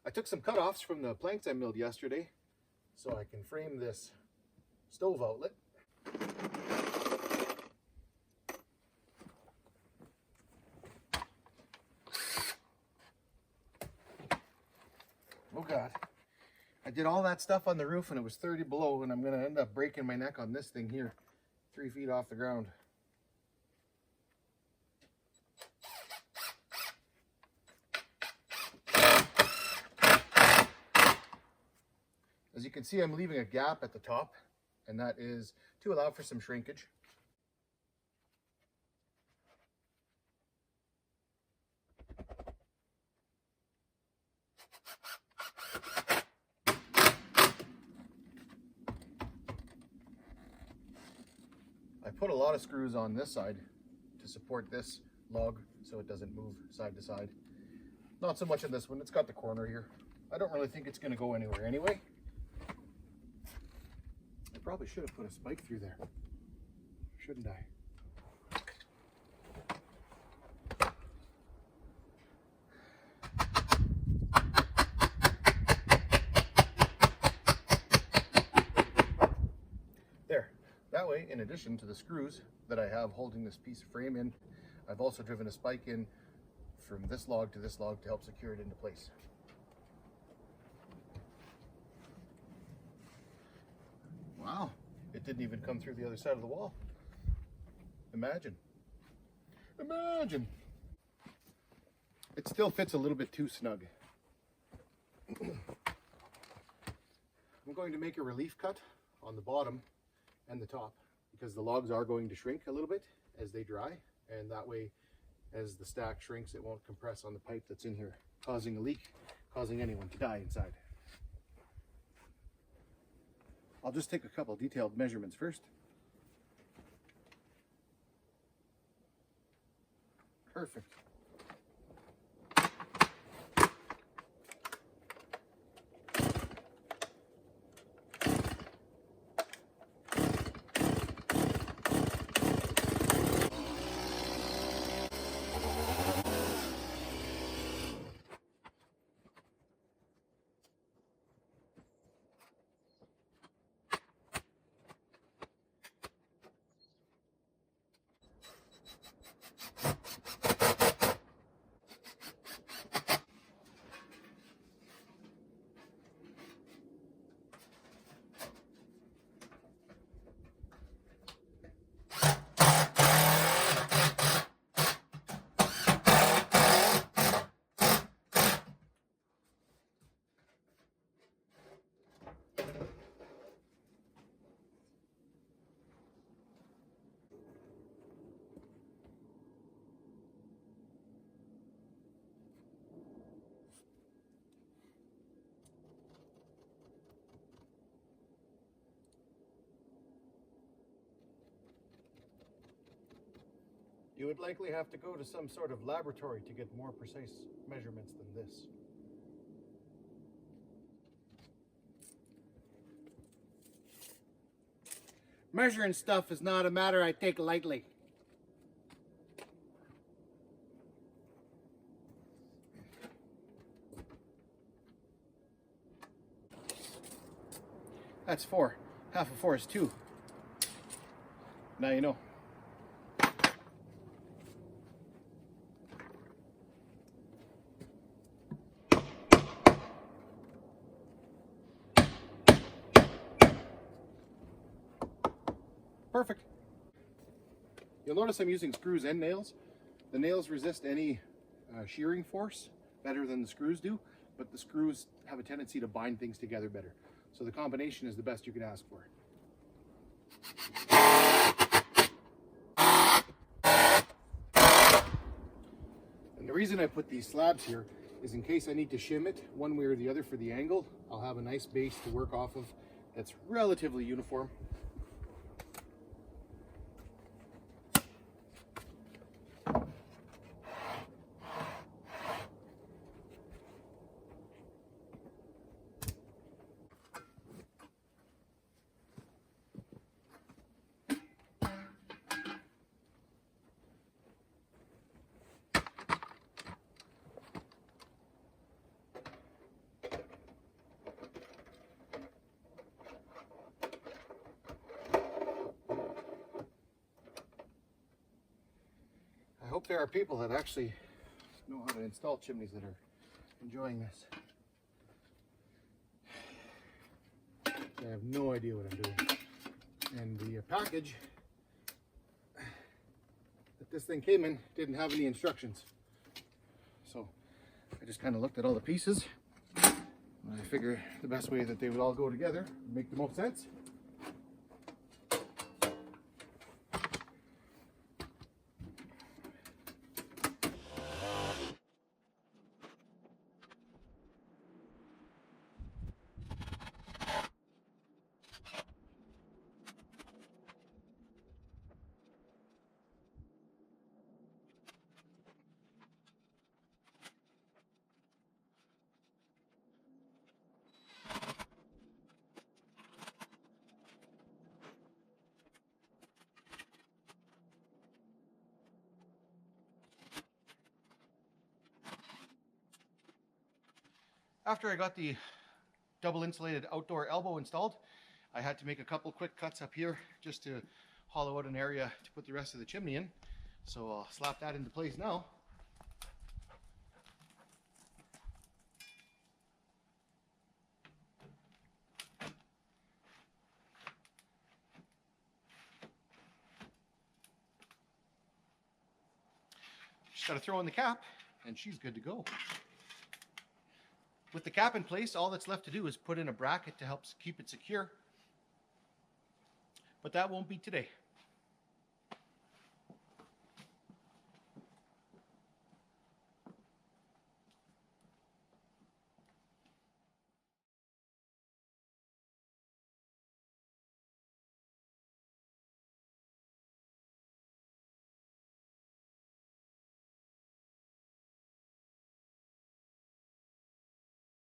I took some cut-offs from the planks I milled yesterday so I can frame this stove outlet. Oh God. I did all that stuff on the roof and it was 30 below, and I'm going to end up breaking my neck on this thing here, 3 feet off the ground. As you can see, I'm leaving a gap at the top, and that is to allow for some shrinkage. I put a lot of screws on this side to support this log so it doesn't move side to side. Not so much on this one, it's got the corner here. I don't really think it's going to go anywhere anyway. I probably should have put a spike through there, shouldn't I? There. That way, in addition to the screws that I have holding this piece of frame in, I've also driven a spike in from this log to help secure it into place. Wow, it didn't even come through the other side of the wall. Imagine. Imagine. It still fits a little bit too snug. I'm going to make a relief cut on the bottom and the top because the logs are going to shrink a little bit as they dry, and that way as the stack shrinks it won't compress on the pipe that's in here, causing a leak, causing anyone to die inside. I'll just take a couple detailed measurements first. Perfect. You would likely have to go to some sort of laboratory to get more precise measurements than this. Measuring stuff is not a matter I take lightly. That's 4. Half of 4 is 2. Now you know. Perfect. You'll notice I'm using screws and nails. The nails resist any shearing force better than the screws do, but the screws have a tendency to bind things together better. So the combination is the best you can ask for. And the reason I put these slabs here is in case I need to shim it one way or the other for the angle, I'll have a nice base to work off of that's relatively uniform. hope there are people that actually know how to install chimneys that are enjoying this. I have no idea what I'm doing. And the package that this thing came in didn't have any instructions. So I just kind of looked at all the pieces and I figured the best way that they would all go together would make the most sense. After I got the double insulated outdoor elbow installed, I had to make a couple quick cuts up here just to hollow out an area to put the rest of the chimney in. So I'll slap that into place now. Just got to throw in the cap and she's good to go. With the cap in place, all that's left to do is put in a bracket to help keep it secure. But that won't be today.